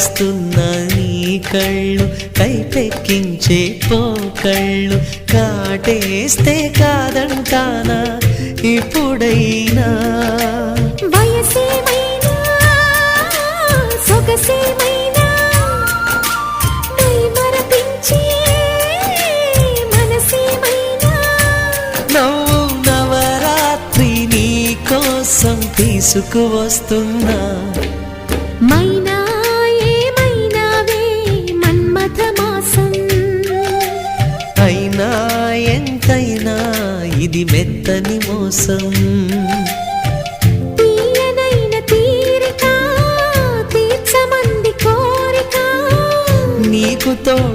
కవ్విస్తున్న నీ కళ్ళు కైపెక్కించే పోకళ్ళు కాటేస్తే కాదంటానా ఇప్పుడైనా వయసేమైనా సొగసేమైనా మరపించే మనసేమైనా నవ్వు నవరాత్రి నీ కోసం తీసుకువస్తున్నా మైనా ఏమైనావే మన్మథ మాసం అయినా ఎంతైనా ఇది మెత్తని మోసం తీయనైన తీరిక తీర్చమంది కోరిక నీకు తోడు